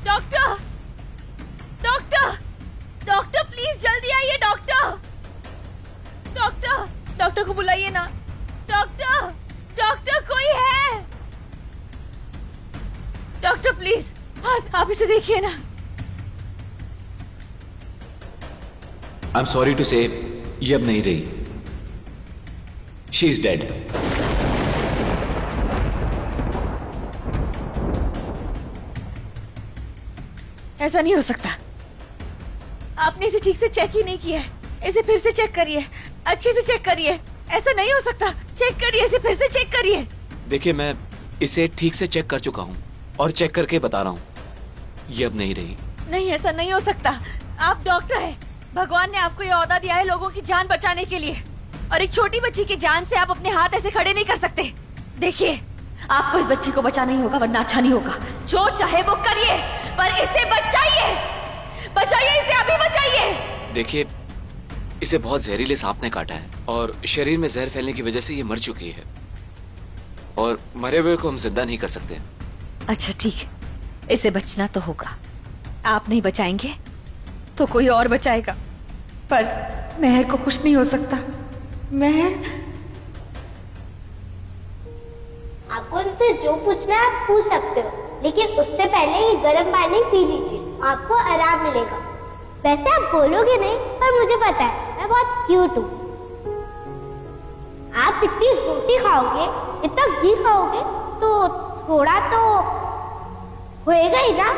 Doctor, doctor, doctor please जल्दी आइए doctor. Doctor, doctor को बुलाइए ना। डॉक्टर, डॉक्टर कोई है? डॉक्टर प्लीज आप इसे देखिए ना। आई एम सॉरी टू से ये अब नहीं रही। She is dead. ऐसा नहीं हो सकता। आपने इसे ठीक से चेक ही नहीं किया है। इसे फिर से चेक करिए, अच्छे से चेक करिए। ऐसा नहीं हो सकता। चेक करिए, इसे फिर से चेक करिए। देखिए मैं इसे ठीक से चेक कर चुका हूँ और चेक करके बता रहा हूँ, ये अब नहीं रही। नहीं, ऐसा नहीं हो सकता। आप डॉक्टर हैं। भगवान ने आपको ये औहदा दिया है लोगों की जान बचाने के लिए, और एक छोटी बच्ची की जान से आप अपने हाथ ऐसे खड़े नहीं कर सकते। देखिए, आपको इस बच्ची को बचाना ही होगा, वरना अच्छा नहीं होगा। जो चाहे वो करिए, पर इसे बचाइए। बचाइए इसे, अभी बचाइए। देखिए, इसे बहुत जहरीले सांप ने काटा है और शरीर में जहर फैलने की वजह से ये मर चुकी है, और मरे हुए को हम जिंदा नहीं कर सकते। अच्छा ठीक है, इसे बचना तो होगा। आप नहीं बचाएंगे तो कोई और बचाएगा, पर मेहर को कुछ नहीं हो सकता। मेहर, आपको उनसे जो पूछना है आप पूछ सकते हो, लेकिन उससे पहले ये गर्म पानी पी लीजिए, आपको आराम मिलेगा। वैसे आप बोलोगे नहीं, पर मुझे पता है मैं बहुत क्यूट हूँ। आप इतनी रोटी खाओगे, इतना घी खाओगे, तो थोड़ा तो होएगा ही ना।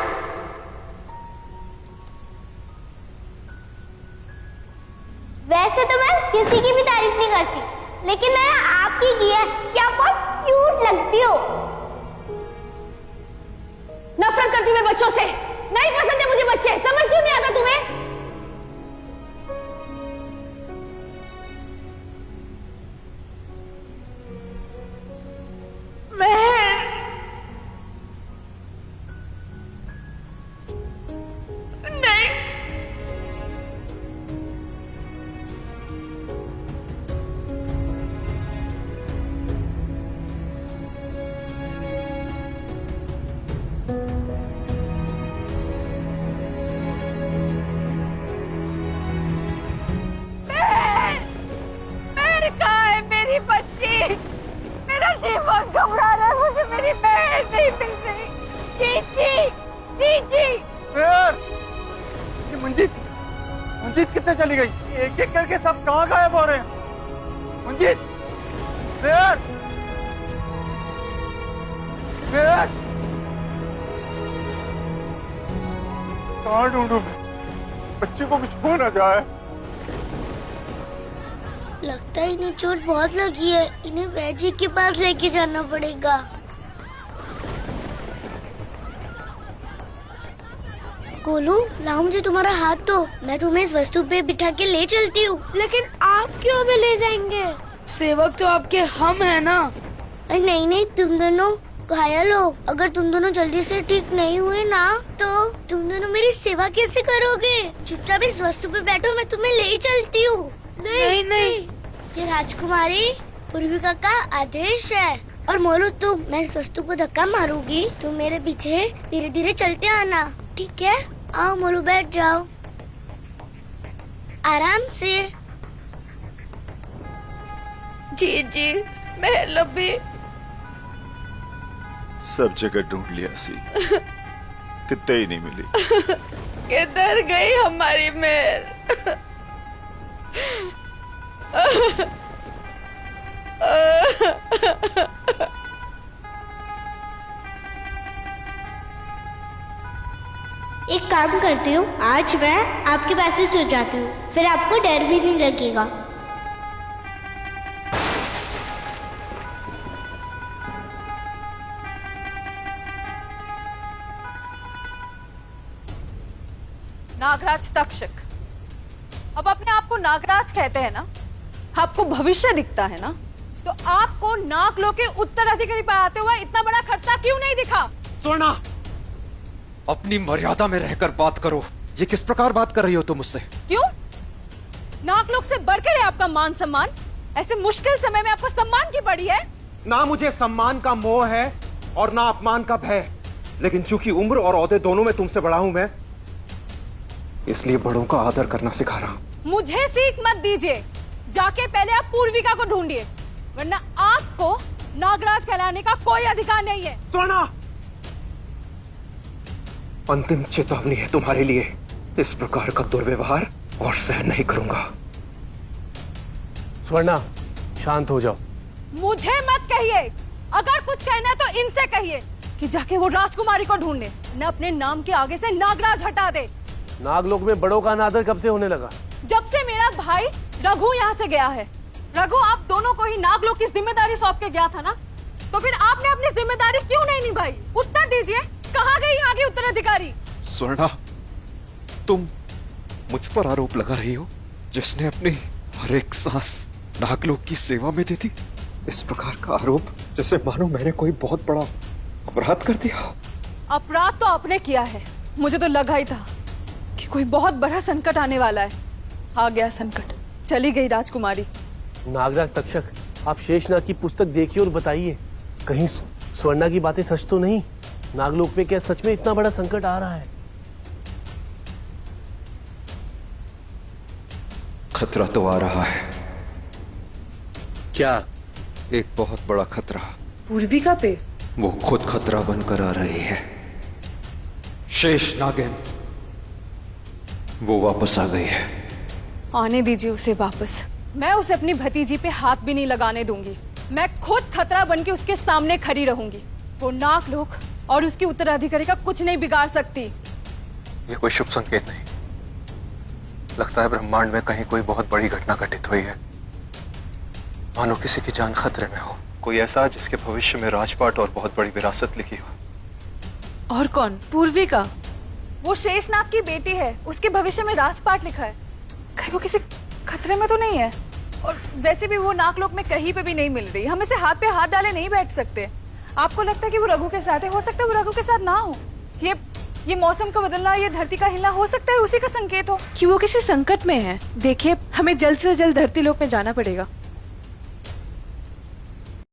वैसे तो मैं किसी की भी तारीफ नहीं करती, लेकिन मैंने आपकी की है कि आप बहुत क्यूट लगती हो। नफरत करती मैं बच्चों से। नहीं पसंद है मुझे बच्चे। समझ क्यों नहीं आता तुम्हें? मेहर, नहीं। मेहर कहाँ है? मेरी बच्ची, मेरा जीवन घबरा रहा है। मुझे मेरी मेहर नहीं मिल रही। जी जी जी। ये मंजीत कितने चली गई? एक एक करके सब कहाँ गायब हो रहे हैं? मंजीत, मेहर, मेहर, कहाँ ढूंढूं मैं? बच्चे को कुछ हो ना जाए। लगता है इन्हें चोट बहुत लगी है, इन्हें वैद्य के पास लेके जाना पड़ेगा। गोलू, लाओ मुझे तुम्हारा हाथ दो, मैं तुम्हें इस वस्तु पे बिठा के ले चलती हूँ। लेकिन आप क्यों हमें ले जाएंगे? सेवक तो आपके हम है ना। नहीं नहीं, तुम दोनों घायल हो। अगर तुम दोनों जल्दी से ठीक नहीं हुए ना, तो तुम दोनों मेरी सेवा कैसे करोगे? चुपचाप इस वस्तु पे बैठो, मैं तुम्हें ले चलती हूँ। नहीं नहीं, ये राजकुमारी पूर्विका का आदेश है। और मोलू, तुम, मैं इस वस्तु को धक्का मारूंगी, तुम मेरे पीछे धीरे धीरे चलते आना, ठीक है? आओ मोलू, बैठ जाओ आराम से। जी जी। मैं लब्बी सब जगह ढूंढ लिया सी, कितने ही नहीं मिली। किधर गई हमारी मेहर? एक काम करती हूँ, आज मैं आपके पास ही सो जाती हूँ, फिर आपको डर भी नहीं लगेगा। नागराज तक्षक, अब अपने आप को नागराज कहते हैं ना? आपको भविष्य दिखता है ना? तो आपको नागलोक के उत्तराधिकारी पर आते हुए इतना बड़ा खतरा क्यों नहीं दिखा? स्वर्णा, अपनी मर्यादा में रहकर बात करो। ये किस प्रकार बात कर रही हो तुम मुझसे? क्यों? नागलोक से बढ़कर है आपका मान सम्मान? ऐसे मुश्किल समय में आपको सम्मान की पड़ी है? ना मुझे सम्मान का मोह है और ना अपमान का भय। लेकिन चूंकि उम्र और ओहदे दोनों में तुमसे बड़ा हूं मैं, इसलिए बड़ों का आदर करना सिखा रहा हूं। मुझे सीख मत दीजिए। जाके पहले आप पूर्विका को ढूंढिए, वरना आपको नागराज कहलाने का कोई अधिकार नहीं है। स्वर्णा, अंतिम चेतावनी है तुम्हारे लिए। इस प्रकार का दुर्व्यवहार और सहन नहीं करूंगा। स्वर्णा, शांत हो जाओ। मुझे मत कहिए। अगर कुछ कहना है तो इनसे कहिए कि जाके वो राजकुमारी को ढूंढे, न अपने नाम के आगे से नागराज हटा दे। नागलोक में बड़ों का अनादर कब से होने लगा? जब से मेरा भाई रघु यहाँ से गया है। रघु आप दोनों को ही नागलोक की जिम्मेदारी सौंप के गया था ना, तो फिर आपने अपनी जिम्मेदारी क्यों नहीं निभाई? उत्तर दीजिए, कहाँ गई यहाँ की उत्तराधिकारी? स्वर्णा, तुम मुझ पर आरोप लगा रही हो, जिसने अपनी हर एक सांस नागलोक की सेवा में दी थी। इस प्रकार का आरोप जैसे मानो मैंने कोई बहुत बड़ा अपराध कर दिया हो। अपराध तो आपने किया है। मुझे तो लगा ही था कि कोई बहुत बड़ा संकट आने वाला है। आ गया संकट, चली गई राजकुमारी। नागराज तक्षक, आप शेषनाग की पुस्तक देखिए और बताइए, कहीं स्वर्णा की बातें सच तो नहीं? नागलोक में क्या सच में इतना बड़ा संकट आ रहा है? खतरा तो आ रहा है। क्या? एक बहुत बड़ा खतरा। पूर्विका पे? वो खुद खतरा बनकर आ रही है। शेष नागिन, वो वापस आ गई है। आने दीजिए उसे वापस। मैं उसे अपनी भतीजी पे हाथ भी नहीं लगाने दूंगी। मैं खुद खतरा बन के उसके सामने खड़ी रहूंगी। वो नागलोक और उसकी उत्तराधिकारी का कुछ नहीं बिगाड़ सकती। ये कोई शुभ संकेत नहीं। लगता है ब्रह्मांड में कहीं कोई बहुत बड़ी घटना घटित हुई है। मानो किसी की जान खतरे में हो। कोई ऐसा जिसके भविष्य में राजपाट और बहुत बड़ी विरासत लिखी हो। और कौन? पूर्विका। वो शेषनाग की बेटी है, उसके भविष्य में राजपाट लिखा है। कहीं वो किसी खतरे में तो नहीं है? और वैसे भी वो नागलोक में कहीं पे भी नहीं मिल रही। हम इसे हाथ पे हाथ डाले नहीं बैठ सकते। आपको लगता है कि वो रघु के साथ है? हो सकता है वो रघु के साथ ना हो। ये मौसम का बदलना, ये धरती का हिलना हो सकता है उसी का संकेत हो कि वो किसी संकट में है। देखिए, हमें जल्द से जल्द धरती लोक में जाना पड़ेगा।